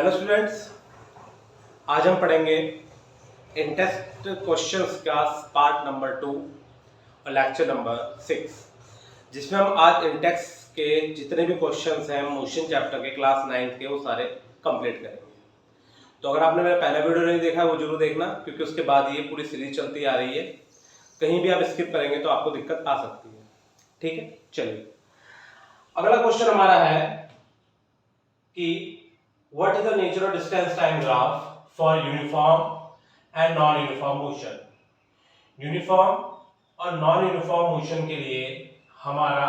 Hello students, आज हम पढ़ेंगे इंटेक्स्ट क्वेश्चंस का पार्ट नंबर 2 और लेक्चर नंबर 6, जिसमें हम आज इंटेक्स्ट के जितने भी क्वेश्चंस हैं मोशन चैप्टर के क्लास 9 के वो सारे कंप्लीट करेंगे। तो अगर आपने मेरा पहला वीडियो नहीं देखा वो जरूर देखना, क्योंकि उसके बाद ये पूरी सीरीज चलती आ रही है। कहीं भी आप स्किप करेंगे तो आपको दिक्कत आ सकती है। ठीक है, चलिए अगला क्वेश्चन हमारा है कि what is the nature of distance time graph for uniform and non uniform motion। Uniform और नॉन यूनिफॉर्म मोशन के लिए हमारा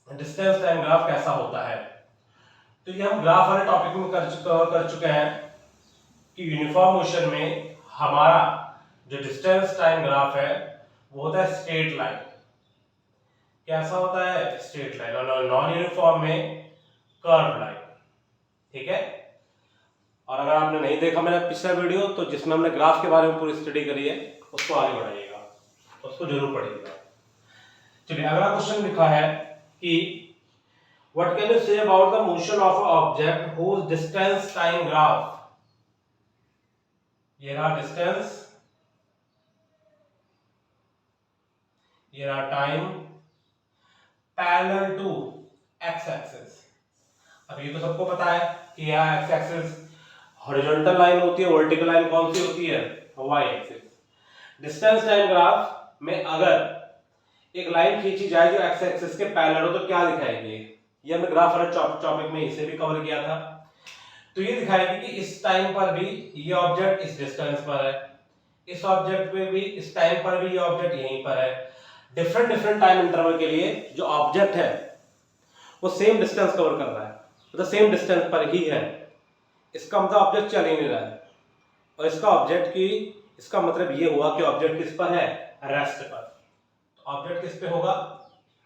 डिस्टेंस टाइम ग्राफ कैसा होता है। तो ये हम ग्राफ वाले टॉपिक में कर चुके हैं कि यूनिफॉर्म मोशन में हमारा जो डिस्टेंस टाइम ग्राफ है वो होता है स्ट्रेट लाइन। कैसा होता है? Straight line. और नॉन यूनिफॉर्म में कर्व लाइन। ठीक है। और अगर आपने नहीं देखा मेरा पिछला वीडियो तो जिसमें हमने ग्राफ के बारे में पूरी स्टडी करी है उसको आगे बढ़ाइएगा, उसको जरूर पढ़िएगा। चलिए अगला क्वेश्चन लिखा है कि what can you say about the motion of a object whose distance time graph. ये रहा डिस्टेंस, ये रहा time parallel to x axis. अब ये तो सबको पता है कि यहाँ एक्स एक्सिस हॉरिजॉन्टल लाइन होती है, वर्टिकल लाइन कौन सी होती है? Y axis. Distance time graph में अगर एक लाइन खींची जाए जो एक्स एक्सिस के पैरेलल हो तो क्या दिखाएगी? ये हमने ग्राफ वाले टॉपिक में इसे भी कवर किया था। तो ये दिखाएगी कि इस टाइम पर भी ये ऑब्जेक्ट इस डिस्टेंस पर है, इस ऑब्जेक्ट पे भी इस टाइम पर भी ये ऑब्जेक्ट यहीं पर है। डिफरेंट डिफरेंट टाइम इंटरवल के लिए जो ऑब्जेक्ट है वो सेम डिस्टेंस कवर कर रहा है, मतलब सेम डिस्टेंस पर ही है। इसका मतलब ऑब्जेक्ट चल ही नहीं रहा है, और इसका मतलब ये हुआ कि ऑब्जेक्ट किस पर है? रेस्ट पर। तो ऑब्जेक्ट किस पे होगा?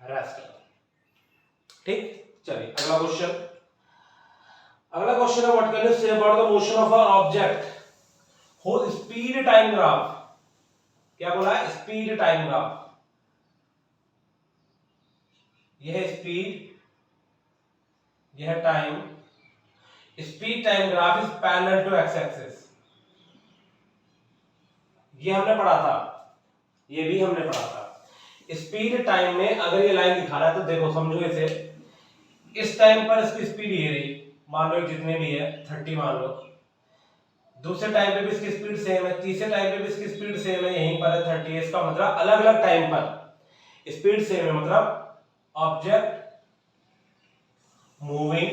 रेस्ट पर। ठीक, चलिए अगला क्वेश्चन है what can you say about the motion of an object whose speed time graph. क्या बोला है? Speed time graph. यह है स्पीड, यह है time. Speed time graph is parallel to x axis. ये हमने पढ़ा था, ये भी हमने पढ़ा था। स्पीड टाइम में अगर ये लाइन दिखा रहा है तो देखो, समझो इसे, इस टाइम पर इसकी स्पीड ये रही, मान लो जितने भी है 30 मान लो। दूसरे टाइम पे भी इसकी स्पीड सेम है, तीसरे टाइम पे भी इसकी स्पीड सेम है, यहीं पर है 30। इसका मतलब अलग अलग टाइम पर स्पीड सेम है, मतलब object moving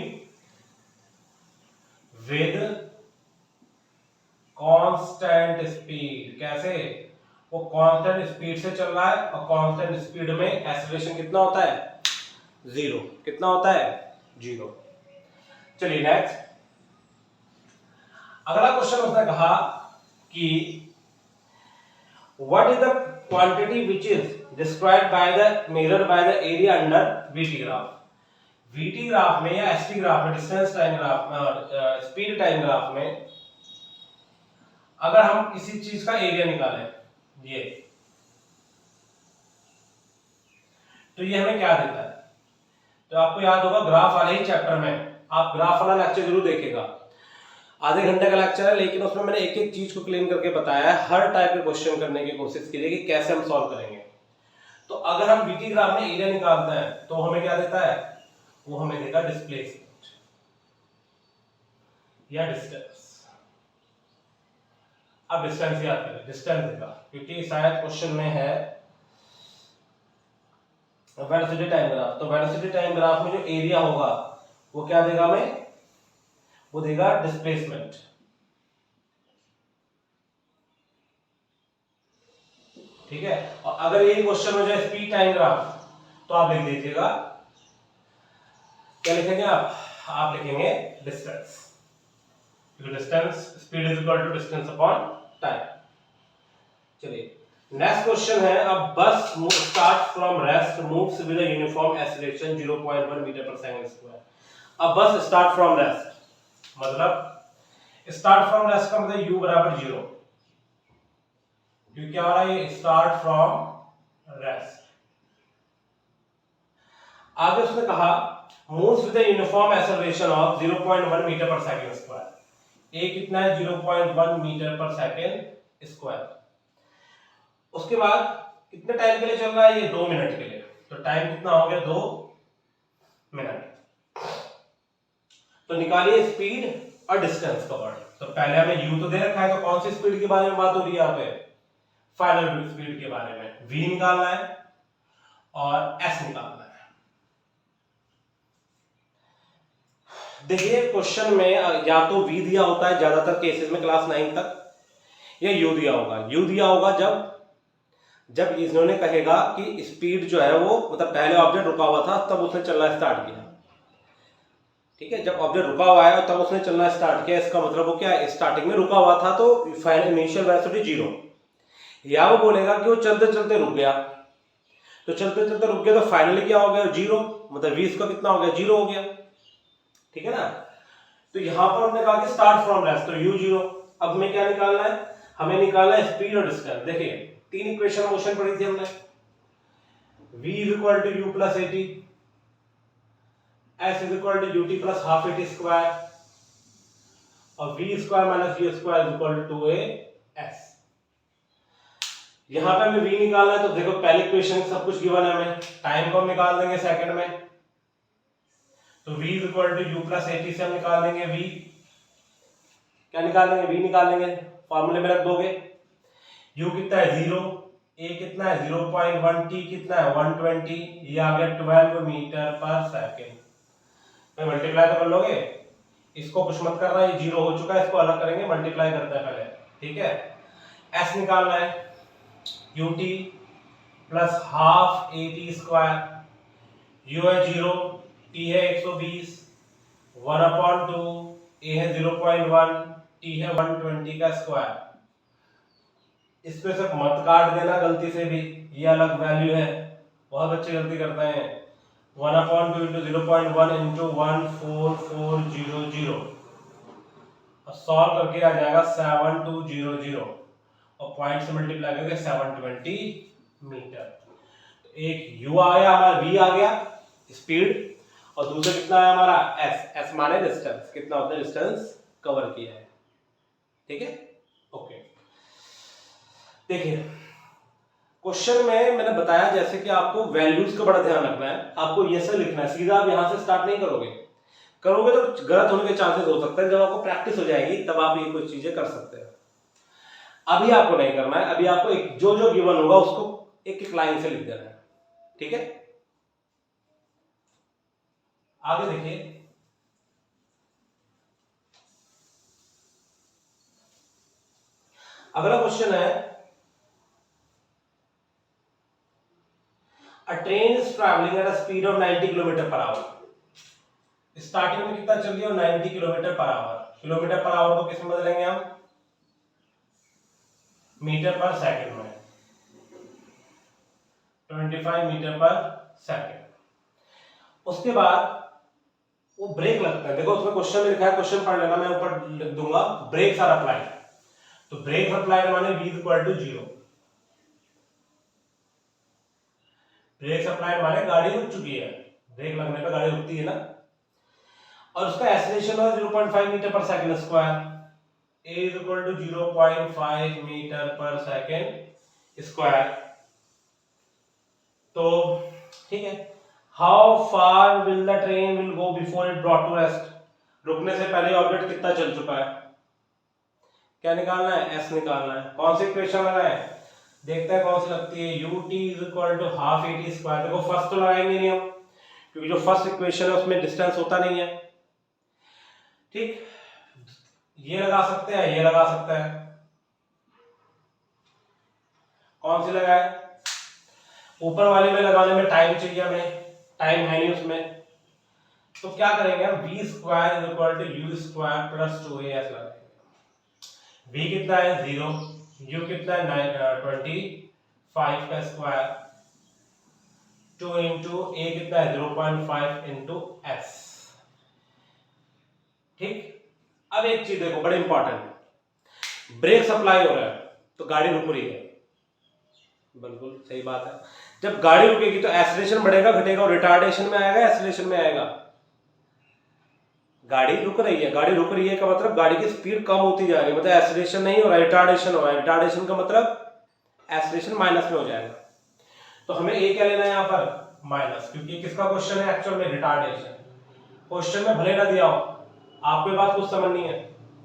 with constant speed. कैसे? वो कांस्टेंट स्पीड से चल रहा है, और कांस्टेंट स्पीड में एक्सीलरेशन कितना होता है? 0। कितना होता है? 0। चलिए नेक्स्ट अगला क्वेश्चन उसने कहा कि what is the quantity which is described by the measured by the area under VT graph. VT graph में या एसटी ग्राफ में, डिस्टेंस टाइम ग्राफ में और स्पीड टाइम ग्राफ में अगर हम किसी चीज का एरिया निकालें, ये तो ये हमें क्या देता है? तो आपको याद होगा ग्राफ वाले ही चैप्टर में, आप ग्राफ वाला लेक्चर जरूर देखिएगा। आधे घंटे का लेक्चर है, लेकिन उसमें मैंने एक एक चीज को क्लीन करके बताया है। हर टाइप के क्वेश्चन करने की कोशिश कीजिए कि कैसे हम सॉल्व करेंगे। तो अगर हम वीटी ग्राफ में एरिया निकालते हैं तो हमें क्या देता है? वो हमें देगा डिस्प्लेसमेंट या डिस्टेंस। अब डिस्टेंस याद करें, डिस्टेंस देगा, क्योंकि शायद क्वेश्चन में है वेलोसिटी टाइम ग्राफ। तो वेलोसिटी टाइम ग्राफ में जो एरिया होगा वो क्या देगा हमें? वो देगा डिस्प्लेसमेंट। ठीक है। और अगर यही क्वेश्चन हो जाए स्पीड टाइम ग्राफ तो आप लिख दीजिएगा, क्या लिखेंगे आप लिखेंगे डिस्टेंस, क्योंकि distance, speed is equal to distance upon time. चलिए नेक्स्ट क्वेश्चन है, a bus start from rest moves with a uniform acceleration 0.1 metre per second square. अब बस स्टार्ट फ्रॉम रेस्ट, मतलब स्टार्ट फ्रॉम रेस्ट का मतलब u बराबर 0, क्योंकि क्या हो रहा है? ये स्टार्ट फ्रॉम रेस्ट। आगे उसने कहा moves with a uniform acceleration of 0.1 metre per second square. ए कितना है 0.1 मीटर पर सेकंड स्क्वायर। उसके बाद कितने टाइम के लिए चल रहा है ये 2 मिनट के लिए, तो टाइम कितना हो गया 2 मिनट। तो निकालिए स्पीड और डिस्टेंस कवर्ड। तो पहले हमें u तो दे रखा है, तो कौन सी स्पीड के बारे में बात हो रही है यहाँ पे, फाइनल स्पीड के बारे में। v निकालना है और s निकालना है। देखिए क्वेश्चन में या तो v दिया होता है ज्यादातर केसेस में क्लास 9 तक, या u दिया होगा। u दिया होगा जब इन्होंने कहेगा कि स्पीड जो है वो मतलब पहले ऑब्जेक्ट रुका हुआ था तब उसने चलना स्टार्ट किया, ठीक है। जब ऑब्जेक्ट रुका हुआ है तब उसने चलना स्टार्ट किया, इसका मतलब वो क्या है, स्टार्टिंग में रुका हुआ था तो फाइनल इनिशियल वेलोसिटी 0। या वो बोलेगा कि वो चलते चलते रुक गया, तो चलते चलते रुक गया तो फाइनली क्या हो गया 0, मतलब v इसका कितना हो गया 0 हो गया, ठीक है ना। तो यहां पर हमने कहा कि स्टार्ट फ्रॉम रेस्ट, तो u 0। अब हमें क्या निकालना है, हमें निकालना है स्पीड और डिस्टेंस। देखिए 3 इक्वेशन मोशन पढ़ी थी हमने, v equal to u plus at, s equal to ut plus half at square, और v square minus u square equal to a s। यहां पे हमें v निकालना है, तो देखो पहले इक्वेशन सब कुछ गिवन है, हमें टाइम को हम निकाल देंगे सेकंड में, तो v equal to u plus at से हम निकाल देंगे v, क्या निकाल देंगे v निकाल देंगे, फॉर्मूले में रख दोगे। u कितना है 0, a कितना है 0.1, t कितना है 120, ये आ गया 12 मीटर पर सेकंड। मैं मल्टीप्लाई तो कर लोगे, इसको कुछ मत करना, ये 0 हो चुका है, इसको अलग करेंगे, मल्टीप्लाई करते हैं पहले, ठीक है। s निकालना है ut plus half at square, u है 0, t है 120, 1/2, a है 0.1, t है 120 का स्क्वायर। इसमें से मत काट देना गलती से भी, ये अलग वैल्यू है, बहुत बच्चे गलती करते हैं। 1/2 into 0.1 into 14400, और सॉल्व करके आ जाएगा 7200, और पॉइंट से मल्टीप्लाई करके 720 मीटर। तो एक u आया हमारा, v आ गया स्पीड, और दूसरा कितना है हमारा s माने डिस्टेंस, कितना उसने डिस्टेंस कवर किया है, ठीक है। ओके देखिए क्वेश्चन में मैंने बताया जैसे कि आपको वैल्यूज का बड़ा ध्यान रखना है, आपको ये सब लिखना है, सीधा आप यहां से स्टार्ट नहीं करोगे तो गलत होने के चांसेस हो सकते हैं। जब आपको प्रैक्टिस हो जाएगी तब आप ये कुछ चीजें कर सकते हैं, अभी आपको नहीं करना है। अभी आपको जो जो गिवन होगा उसको एक एक लाइन से लिख देना है, ठीक है। आगे देखिए अगला क्वेश्चन है, A train is traveling at a speed of 90 km per hour। Starting में कितना चल रही है 90 kilometre per hour. Kilometre per hour को किस में बदलेंगे हम, मीटर पर सेकंड में, 25 मीटर पर सेकंड। उसके बाद वो ब्रेक लगता है, देखो उसमें क्वेश्चन में लिखा है, क्वेश्चन पढ़ लेना, मैं ऊपर लिख दूंगा, ब्रेक्स आर अप्लाइड। तो ब्रेक अप्लाइड माने v इक्वल टू 0, ब्रेक अप्लाइड माने गाड़ी रुक चुकी है, ब्रेक लगने पे गाड़ी रुकती है ना। और उसका एक्सेलरेशन है 0.5 metre per second square, a is equal to 0.5 metre per second square. तो ठीक है, how far will the train will go before it brought to rest. रुकने से पहले ऑब्जेक्ट कितना चल चुका है, क्या निकालना है, s निकालना है। कौन सी इक्वेशन लगाएं, देखते हैं कौन सी लगती है, ut is equal to half at square. देखो फर्स्ट तो लगाएंगे नहीं हम, क्योंकि जो फर्स्ट इक्वेशन है उसमें डिस्टेंस होता नहीं है, ठीक। ये लगा सकते हैं, ये लगा सकते हैं, कौन सी लगाए, ऊपर वाले में लगाने में टाइम चाहिए हमें, टाइम है नहीं उसमें, तो क्या करेंगे हम, v square is equal to u square plus 2as लगाएंगे। v कितना है 0, u कितना है 25 का स्क्वायर, 2 इंटू a कितना है 0.5 इंटू s, ठीक। अब एक चीज देखो बड़ी इंपॉर्टेंट, ब्रेक सप्लाई हो रहा है तो गाड़ी रुक रही है, बिल्कुल सही बात है। जब गाड़ी रुकेगी तो एक्सीलरेशन बढ़ेगा घटेगा, और रिटार्डेशन में आएगा एक्सीलरेशन में आएगा? गाड़ी रुक रही है का मतलब गाड़ी की स्पीड कम होती जा रही है, मतलब एक्सीलरेशन नहीं हो रहा, रिटार्डेशन हो रहा है। रिटार्डेशन का मतलब एक्सीलरेशन माइनस में हो जाएगा। तो हमें ए क्या लेना है यहाँ पर? माइनस, क्योंकि किसका क्वेश्चन है एक्चुअल में? रिटार्डेशन। क्वेश्चन में भले ना दिया हो, आपको बात कुछ समझनी है,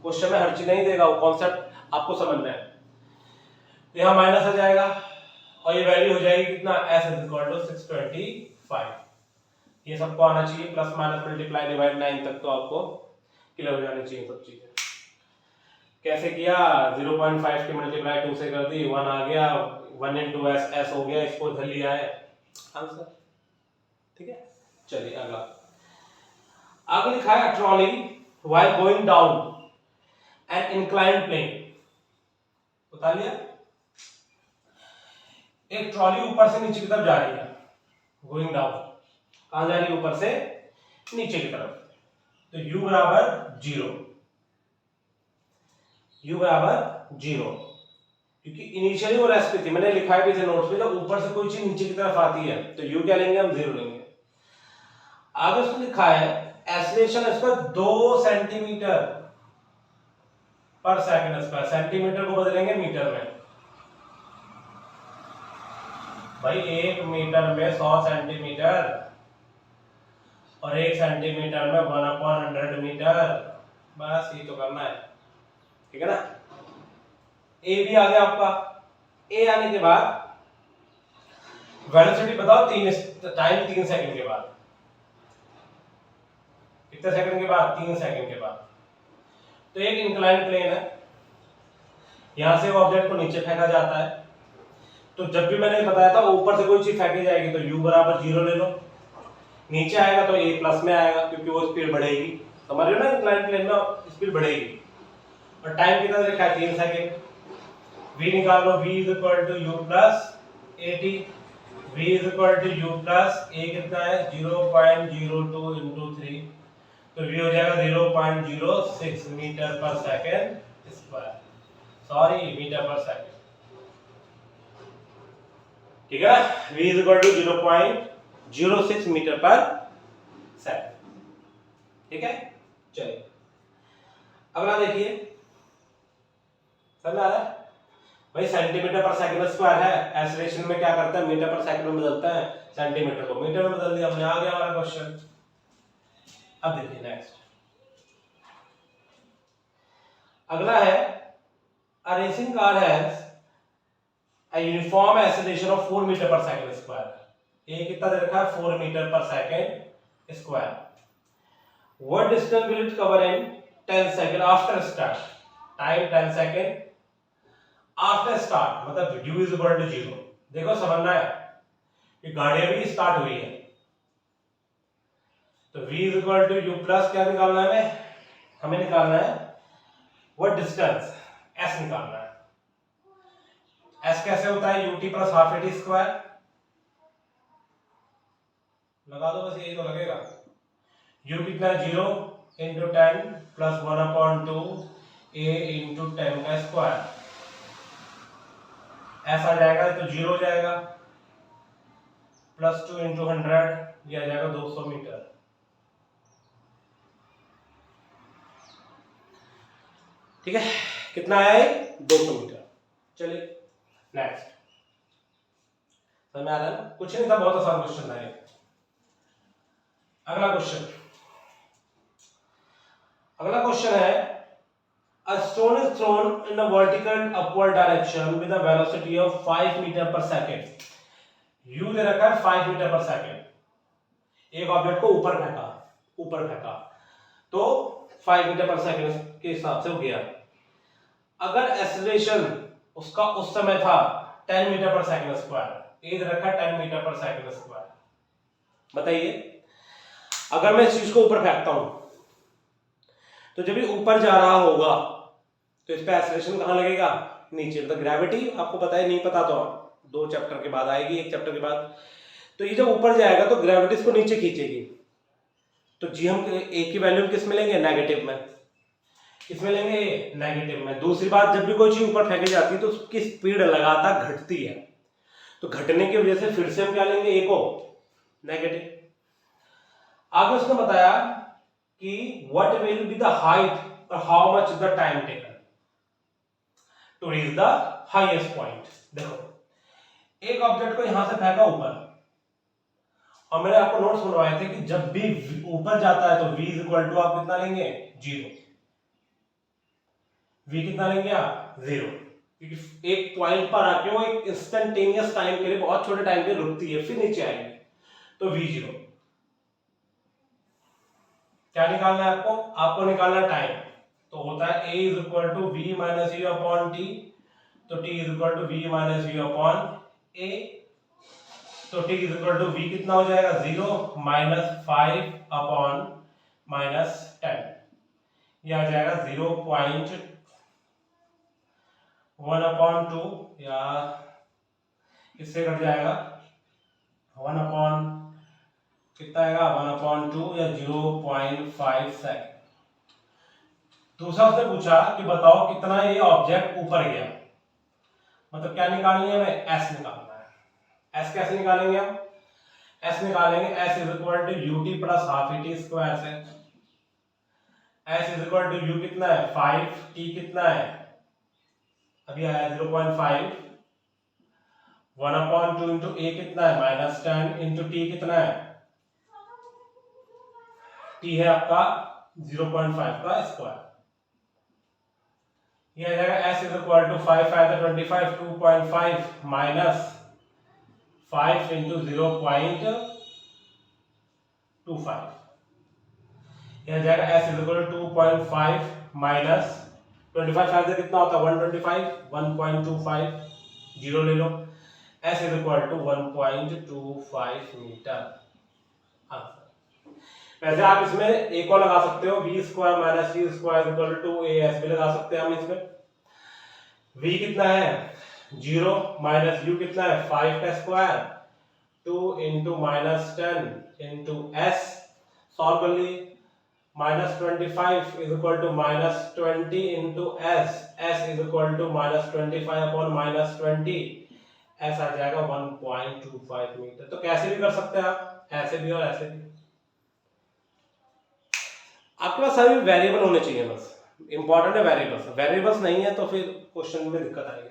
क्वेश्चन में हर चीज नहीं देगा, वो कॉन्सेप्ट आपको समझना है। यहाँ माइनस आ जाएगा और ये वैल्यू हो जाएगी कितना? s is equal to 625। ये सबको आना चाहिए, प्लस माइनस मल्टीप्लाई डिवाइड 9 तक तो आपको क्लियर हो जानी चाहिए सब चीजें। कैसे किया? 0.5 की मल्टीप्लाई 2 से कर दी, 1 आ गया, 1 into s हो गया, इसको इधर लिया है आंसर। ठीक है, चलिए अगला। आगे लिखा है trolley while going down an inclined plane। बता लिया, एक ट्रॉली ऊपर से नीचे की तरफ जा रही है, गोइंग डाउन। कहां जा रही है? ऊपर से नीचे की तरफ। तो u बराबर 0, u बराबर 0, क्योंकि इनिशियली वो रेस्ट पे थी। मैंने लिखा है पीछे नोट्स पे, जब ऊपर से कोई चीज नीचे की तरफ आती है तो u क्या लेंगे हम? 0 लेंगे। आगे उसमें लिखा है एक्सीलरेशन इसका 2 सेंटीमीटर पर सेकंड स्क्वायर। सेंटीमीटर को बदलेंगे मीटर में। भाई 1 मीटर में 100 सेंटीमीटर और 1 सेंटीमीटर में 1/100 मीटर। बस ये तो करना है, ठीक है ना। ए भी आ गया आपका। ए आने के बाद वेलोसिटी बताओ, 3 सेकंड के बाद। कितने सेकंड के बाद? 3 सेकंड के बाद। तो एक इंक्लाइन प्लेन है, यहां से ऑब्जेक्ट को नीचे फेंका जाता है। तो जब भी मैंने बताया था ऊपर से कोई चीज फेंकी जाएगी तो u बराबर 0 ले लो, नीचे आएगा तो a प्लस में आएगा, क्योंकि वो स्पीड बढ़ेगी। समझ रहे हो ना, इंक्लाइन प्लेन में स्पीड बढ़ेगी। और टाइम कितना लिखा है? 3 सेकंड। v निकाल लो, v is equal to u plus at। v is equal to u plus a कितना है? 0.02 into 3, तो v हो जाएगा 0.06 metre per second square, sorry metre per second. ठीक है, v is equal to 0.06 metre per second. ठीक है, चलिए अगला देखिए। समझ आ रहा है भाई? सेंटीमीटर पर सेकंड स्क्वायर है, एक्सीलरेशन में क्या करता है? मीटर पर सेकंड में बदलता है, सेंटीमीटर को मीटर में बदल दिया हमने। आ गया हमारा क्वेश्चन। अब देखिए नेक्स्ट, अगला है a racing car has a uniform acceleration of 4 metre per second square. ये कितना दे रखा है? 4 metre per second square. What distance will it cover in 10 seconds after start? Time 10 seconds after start, मतलब u is equal to 0। देखो समझना है कि गाड़ी अभी स्टार्ट हुई है, तो v is equal to u plus क्या निकालना है? हमें निकालना है what distance, s निकालना है। s कैसे होता है? ut plus half at square. लगा दो बस, यही तो लगेगा। u कितना है? 0 into 10 प्लस 1/2 a into 10 का स्क्वायर। s आ जाएगा तो 0 हो जाएगा, प्लस 2 into 100, ये आ जाएगा 200 मीटर। ठीक है, कितना आया है? 200 मीटर। चलिए नेक्स्ट। समझ में आ रहा है ना? कुछ नहीं था, बहुत आसान क्वेश्चन था ये। अगला क्वेश्चन है a stone is thrown in a vertical upward direction with a velocity of 5 metre per second. u दे रखा है 5 मीटर पर सेकंड। एक ऑब्जेक्ट को ऊपर फेंका तो 5 मीटर पर सेकंड के हिसाब से हो गया। अगर एक्सीलरेशन उसका उस समय था 10 मीटर पर सेकंड स्क्वायर, ए दे रखा है 10 मीटर पर सेकंड स्क्वायर। बताइए, अगर मैं इस चीज को ऊपर फेंकता हूं तो जब ये ऊपर जा रहा होगा तो इस पे एक्सीलरेशन कहां लगेगा? नीचे। मतलब ग्रेविटी आपको पता है, नहीं पता तो 2 चैप्टर के बाद आएगी, 1 चैप्टर के बाद। तो ये जब ऊपर जाएगा तो ग्रेविटी इसको नीचे खींचेगी, तो जी हम ए की वैल्यू किस में लेंगे? नेगेटिव में। किस में लेंगे? नेगेटिव में। दूसरी बात, जब भी कोई चीज ऊपर फेंकी जाती है तो उसकी स्पीड लगातार घटती है, तो घटने की वजह से फिर से हम क्या लेंगे, ए को नेगेटिव। आगे उसने बताया कि what will be the height और how much the time taken to reach the highest point. देखो एक ऑब्जेक्ट को यहां से फेंका ऊपर, और मैंने आपको नोट्स बनवाए थे कि जब भी ऊपर जाता है तो v इक्वल टू आप कितना लेंगे, 0। v कितना लेंगे आप, 0, क्योंकि एक पॉइंट पर आके वो एक इंस्टेंटेनियस टाइम के लिए, बहुत छोटे टाइम के लिए रुकती है, फिर नीचे आएगी, तो v 0। क्या निकालना है आपको, आपको निकालना है टाइम। तो होता है a is equal to v minus u upon t, तो t is equal to v minus u upon a, तो t is equal to v कितना हो जाएगा, 0 माइनस 5 अपॉन माइनस 10, यह आ जाएगा 0.1 अपॉन 2, या इससे कट जाएगा 1 अपॉन कितना आएगा, 1 अपॉन 2 या 0.5 सेकंड। दूसरा उसने पूछा कि बताओ कितना ये ऑब्जेक्ट ऊपर गया, मतलब क्या निकालनी है हमें, s निकालना है। s कैसे निकालेंगे हम, s निकालेंगे s is equal to ut plus half et square से। s is equal to u कितना है 5, t कितना है अभी आया 0.5, 1 अपॉन 2 इंटू a कितना है माइनस 10 इंटू t कितना है, t है आपका 0.5 का स्क्वायर। ये आ जाएगा s is equal to 5 5 25, 2.5 minus 5 into 0.25, यह आ जाएगा s is equal to 2.5 minus 25 5 से कितना होता है 125, 1.25, 0 ले लो, s is equal to 1.25 metre answer. वैसे आप इसमें एक और लगा सकते हो, v square minus t square equal to as भी लगा सकते हैं हम इसमें। v कितना है 0 माइनस u कितना है 5 का square, 2 into minus 10 into s, solve कर लिए, minus 25 is equal to minus 20 into s, s is equal to minus 25 upon minus 20, s आ जाएगा 1.25 मीटर। तो कैसे भी कर सकते हैं आप, ऐसे भी और ऐसे भी। आपके पास सभी वेरिएबल होने चाहिए, बस इंपॉर्टेंट है वेरिएबल्स। वेरिएबल्स नहीं है तो फिर क्वेश्चन में दिक्कत आएगी।